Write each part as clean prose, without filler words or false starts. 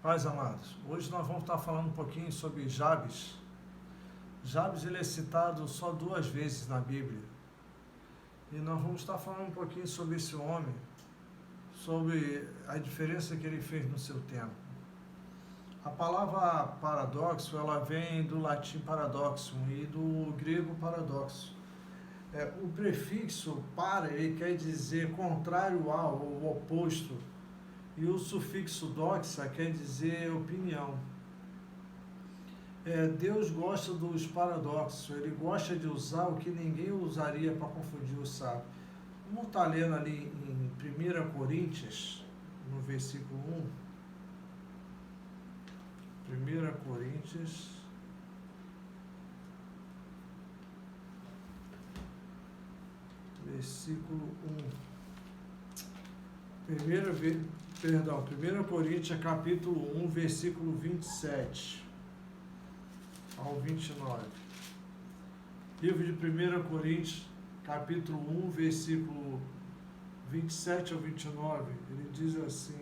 Pais amados, hoje nós vamos estar falando um pouquinho sobre Jabes. Jabes ele é citado só 2 vezes na Bíblia. E nós vamos estar falando um pouquinho sobre esse homem, sobre a diferença que ele fez no seu tempo. A palavra paradoxo, ela vem do latim paradoxum e do grego paradoxo. O prefixo para, ele quer dizer contrário ao, ou oposto. E o sufixo doxa quer dizer opinião. Deus gosta dos paradoxos, ele gosta de usar o que ninguém usaria para confundir o sábio. Vamos estar lendo ali em 1 Coríntios, no versículo 1. 1 Coríntios, versículo 1. 1 Coríntios, capítulo 1, versículo 27 ao 29. Livro de 1 Coríntios, capítulo 1, versículo 27 ao 29, ele diz assim: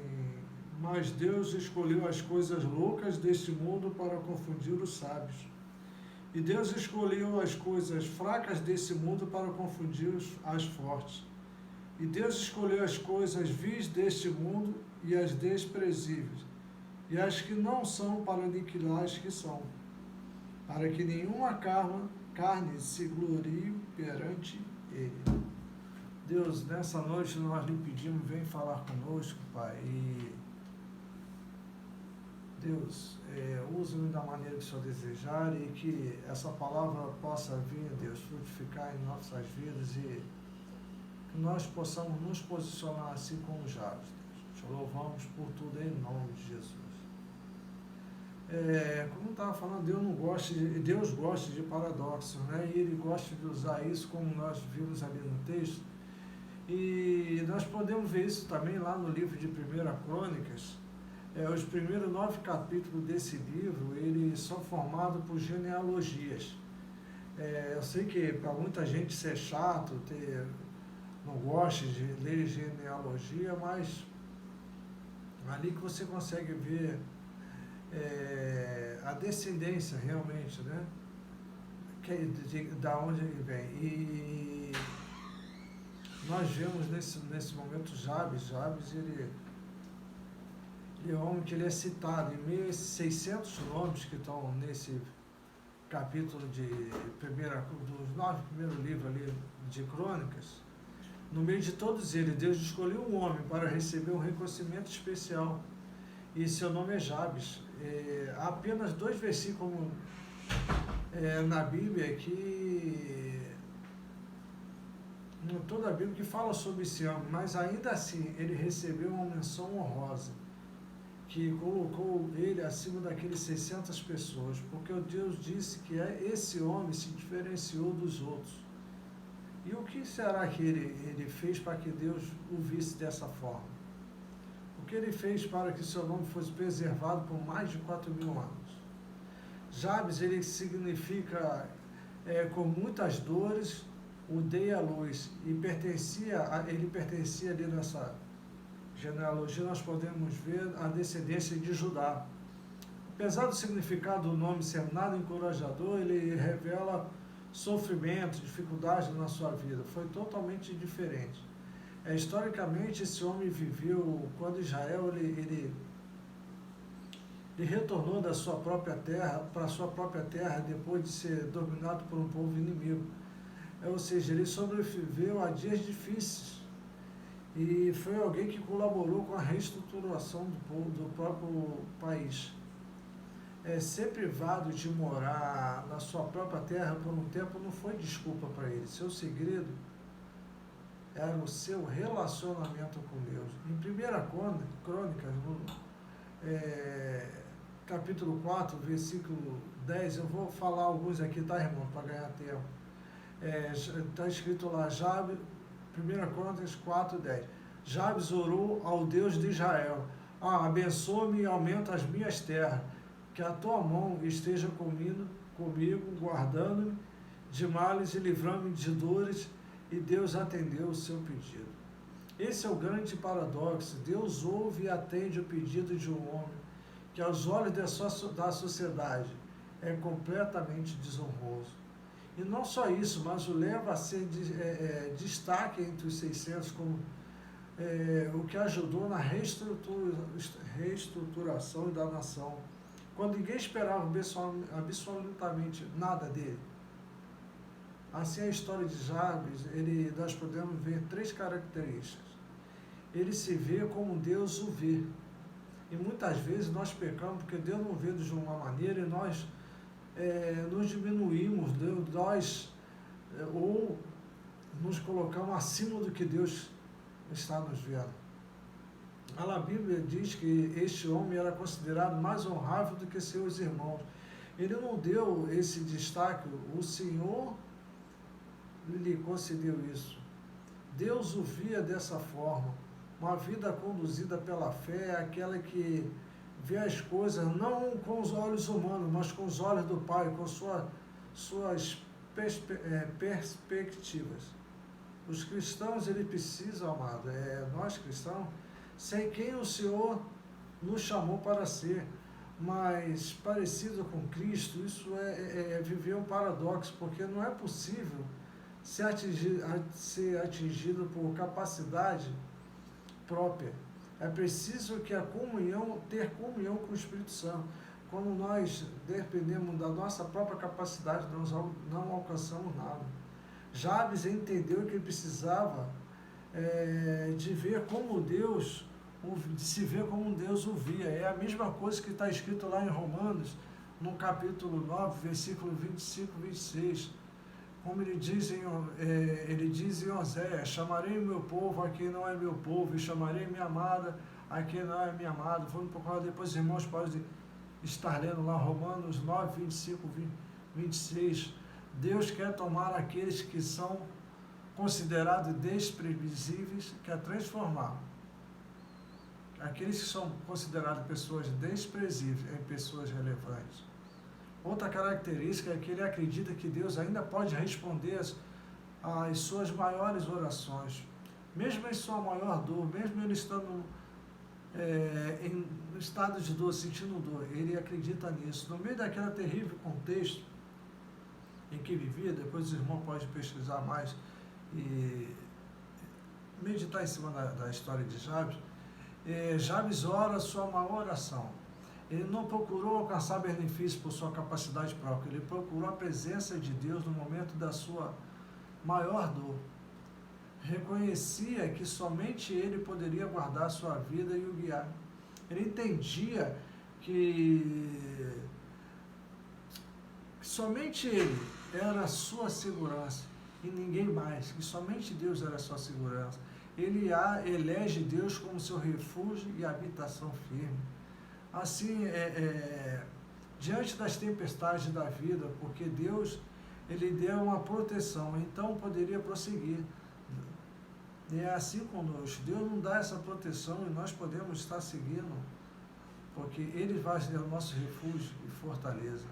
mas Deus escolheu as coisas loucas deste mundo para confundir os sábios. E Deus escolheu as coisas fracas desse mundo para confundir as fortes. E Deus escolheu as coisas vis deste mundo e as desprezíveis, e as que não são para aniquilar as que são, para que nenhuma carne se glorie perante Ele. Deus, nessa noite nós lhe pedimos, vem falar conosco, Pai, e Deus, usa-me da maneira que o Senhor desejar e que essa palavra possa vir, Deus, frutificar em nossas vidas e que nós possamos nos posicionar assim como Jabes. Te louvamos por tudo em nome de Jesus. Como eu estava falando, Deus gosta de paradoxos, né? E Ele gosta de usar isso, como nós vimos ali no texto. E nós podemos ver isso também lá no livro de 1 Crônicas. Os primeiros 9 capítulos desse livro, eles são formados por genealogias. Eu sei que para muita gente isso é chato, não gosta de ler genealogia, mas ali que você consegue ver a descendência realmente, né? Da onde ele vem. E nós vemos nesse momento Jabes, ele é um homem que ele é citado em meio a esses 600 nomes que estão nesse capítulo dos 9 primeiros livros ali de Crônicas. No meio de todos eles, Deus escolheu um homem para receber um reconhecimento especial. E seu nome é Jabes. Há apenas 2 versículos na Bíblia em toda a Bíblia que fala sobre esse homem, mas ainda assim ele recebeu uma menção honrosa, que colocou ele acima daqueles 600 pessoas, porque Deus disse que esse homem se diferenciou dos outros. E o que será que ele fez para que Deus o visse dessa forma? O que ele fez para que seu nome fosse preservado por mais de 4.000 anos? Jabes, ele significa, com muitas dores, odeia a luz, e ele pertencia ali nessa genealogia, nós podemos ver a descendência de Judá. Apesar do significado do nome ser nada encorajador, ele revela sofrimento, dificuldade na sua vida. Foi totalmente diferente. Historicamente, esse homem viveu quando Israel ele retornou da sua própria terra para a sua própria terra depois de ser dominado por um povo inimigo. Ou seja, ele sobreviveu a dias difíceis e foi alguém que colaborou com a reestruturação do próprio país. Ser privado de morar na sua própria terra por um tempo não foi desculpa para ele. Seu segredo era o seu relacionamento com Deus. Em 1 Crônicas, capítulo 4, versículo 10, eu vou falar alguns aqui, tá, irmão, para ganhar tempo. Está escrito lá, 1 Crônicas 4, 10. Jabes orou ao Deus de Israel: abençoa-me e aumenta as minhas terras, que a tua mão esteja comigo, guardando-me de males e livrando-me de dores. E Deus atendeu o seu pedido. Esse é o grande paradoxo. Deus ouve e atende o pedido de um homem que aos olhos da sociedade é completamente desonroso. E não só isso, mas o leva a ser destaque entre os 600, como o que ajudou na reestruturação da nação, quando ninguém esperava absolutamente nada dele. Assim, a história de Jabes, nós podemos ver 3 características. Ele se vê como Deus o vê. E muitas vezes nós pecamos porque Deus não vê de uma maneira e nós nos diminuímos, ou nos colocamos acima do que Deus está nos vendo. A Bíblia diz que este homem era considerado mais honrável do que seus irmãos. Ele não deu esse destaque, o Senhor lhe concedeu isso. Deus o via dessa forma. Uma vida conduzida pela fé é aquela que vê as coisas não com os olhos humanos, mas com os olhos do Pai, com suas perspectivas. Os cristãos, eles precisam, amado, nós cristãos, sem quem o Senhor nos chamou para ser, mas parecido com Cristo, isso é viver um paradoxo, porque não é possível ser atingido por capacidade própria. É preciso que ter comunhão com o Espírito Santo. Quando nós dependemos da nossa própria capacidade, nós não alcançamos nada. Jabes entendeu que ele precisava de ver como Deus, de se ver como Deus o via. É a mesma coisa que está escrito lá em Romanos, no capítulo 9, versículo 25 e 26. Como ele diz em Oséias: chamarei o meu povo a quem não é meu povo, e chamarei minha amada a quem não é minha amada. Vamos procurar depois, irmãos, podem estar lendo lá Romanos 9, 25, 26. Deus quer tomar aqueles que são considerados desprezíveis, quer transformar aqueles que são considerados pessoas desprezíveis em pessoas relevantes. Outra característica é que ele acredita que Deus ainda pode responder às suas maiores orações. Mesmo em sua maior dor, mesmo ele estando em estado de dor, sentindo dor, ele acredita nisso. No meio daquele terrível contexto em que vivia, depois os irmãos podem pesquisar mais e meditar em cima da história de Jabes. Jabes ora a sua maior oração. Ele não procurou alcançar benefício por sua capacidade própria, ele procurou a presença de Deus no momento da sua maior dor. Reconhecia que somente ele poderia guardar a sua vida e o guiar. Ele entendia que somente ele era a sua segurança e ninguém mais, que somente Deus era a sua segurança. Ele elege Deus como seu refúgio e habitação firme. Assim, diante das tempestades da vida, porque Deus, ele deu uma proteção, então poderia prosseguir. E é assim conosco. Deus não dá essa proteção e nós podemos estar seguindo, porque ele vai ser o nosso refúgio e fortaleza.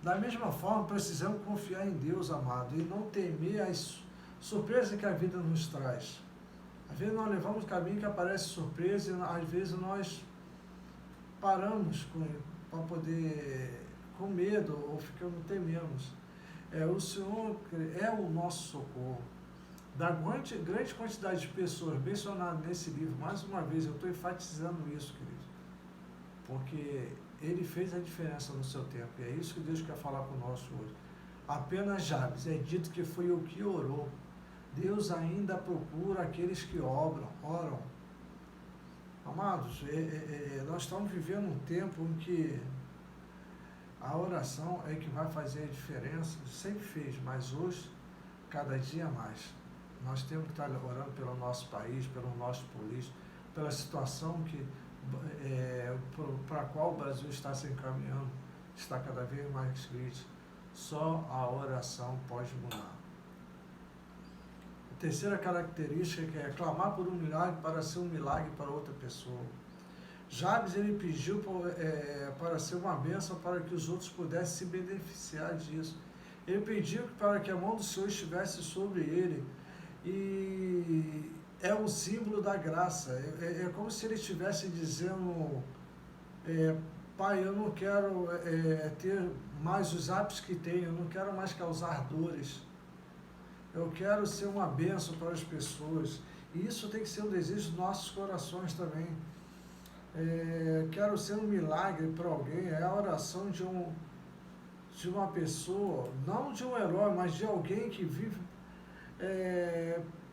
Da mesma forma, precisamos confiar em Deus, amado, e não temer as surpresas que a vida nos traz. Às vezes nós levamos caminho que aparece surpresa e às vezes nós paramos com medo ou tememos. O Senhor é o nosso socorro. Da grande quantidade de pessoas mencionadas nesse livro, mais uma vez, eu estou enfatizando isso, querido, porque ele fez a diferença no seu tempo, e é isso que Deus quer falar conosco hoje. Apenas Jabes é dito que foi o que orou. Deus ainda procura aqueles que oram. Amados, nós estamos vivendo um tempo em que a oração é que vai fazer a diferença. Sempre fez, mas hoje, cada dia mais. Nós temos que estar orando pelo nosso país, pelo nosso político, pela situação para a qual o Brasil está se encaminhando, está cada vez mais crítico. Só a oração pode mudar. A terceira característica é clamar por um milagre para ser um milagre para outra pessoa. Jabes, ele pediu para ser uma bênção para que os outros pudessem se beneficiar disso. Ele pediu para que a mão do Senhor estivesse sobre ele e é o símbolo da graça. É como se ele estivesse dizendo, Pai, eu não quero ter mais os hábitos que tenho, eu não quero mais causar dores. Eu quero ser uma bênção para as pessoas. E isso tem que ser um desejo dos nossos corações também. Quero ser um milagre para alguém. É a oração de uma pessoa, não de um herói, mas de alguém que vive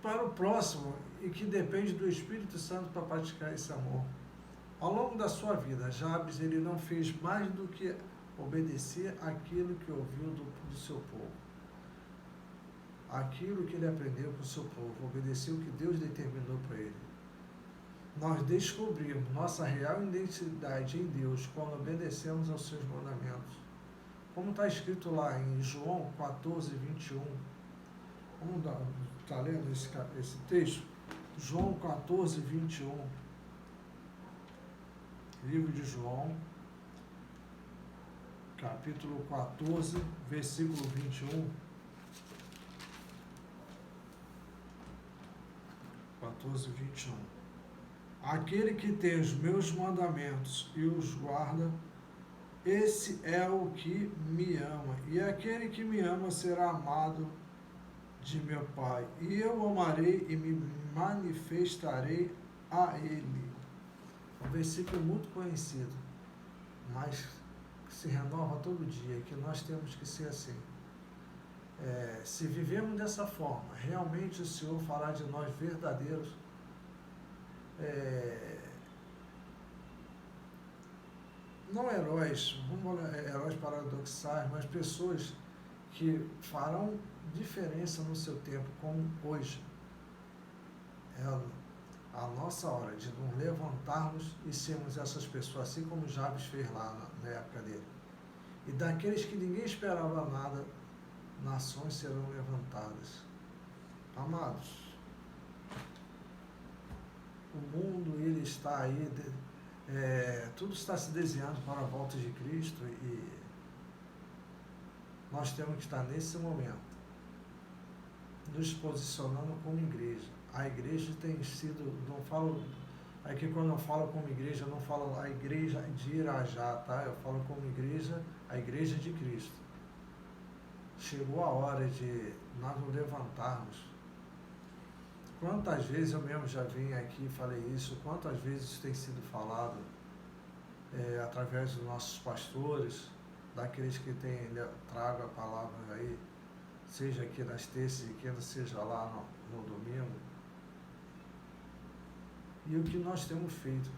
para o próximo e que depende do Espírito Santo para praticar esse amor. Ao longo da sua vida, Jabes ele não fez mais do que obedecer aquilo que ouviu do seu povo. Aquilo que ele aprendeu com o seu povo, obedecer o que Deus determinou para ele. Nós descobrimos nossa real identidade em Deus quando obedecemos aos seus mandamentos. Como está escrito lá em João 14, 21. Vamos estar lendo esse texto? João 14, 21. Livro de João, capítulo 14, versículo 21. 14, 21. Aquele que tem os meus mandamentos e os guarda, esse é o que me ama. E aquele que me ama será amado de meu Pai. E eu amarei e me manifestarei a ele. Um versículo muito conhecido, mas que se renova todo dia, que nós temos que ser assim. Se vivemos dessa forma, realmente o Senhor fará de nós verdadeiros não heróis, heróis paradoxais, mas pessoas que farão diferença no seu tempo, como hoje. É a nossa hora de nos levantarmos e sermos essas pessoas, assim como Jabes fez lá na época dele. E daqueles que ninguém esperava nada, nações serão levantadas. Amados, o mundo ele está aí, tudo está se desenhando para a volta de Cristo e nós temos que estar nesse momento nos posicionando como igreja. A igreja tem sido, não falo, aqui quando eu falo como igreja, eu não falo a igreja de Irajá, tá? Eu falo como igreja, a igreja de Cristo. Chegou a hora de nós nos levantarmos. Quantas vezes eu mesmo já vim aqui e falei isso, quantas vezes isso tem sido falado através dos nossos pastores, daqueles que trago a palavra aí, seja aqui nas terças e quintas, seja lá no domingo. E o que nós temos feito,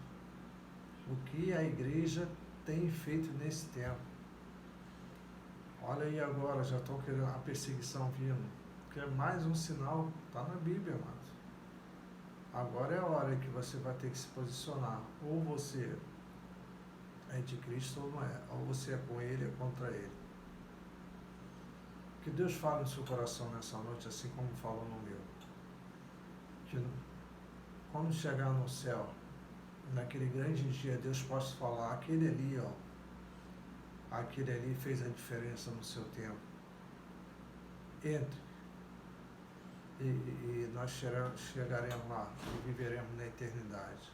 o que a igreja tem feito nesse tempo. Olha aí agora, já estão querendo a perseguição vindo, que é mais um sinal, está na Bíblia, amados. Agora é a hora que você vai ter que se posicionar, ou você é de Cristo ou não é, ou você é com Ele ou contra Ele. Que Deus fale no seu coração nessa noite, assim como falou no meu. Que quando chegar no céu, naquele grande dia, Deus possa falar, aquele ali, aquele ali fez a diferença no seu tempo. Entre. E nós chegaremos lá e viveremos na eternidade.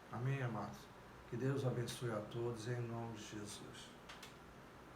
Amém, amados? Que Deus abençoe a todos, em nome de Jesus.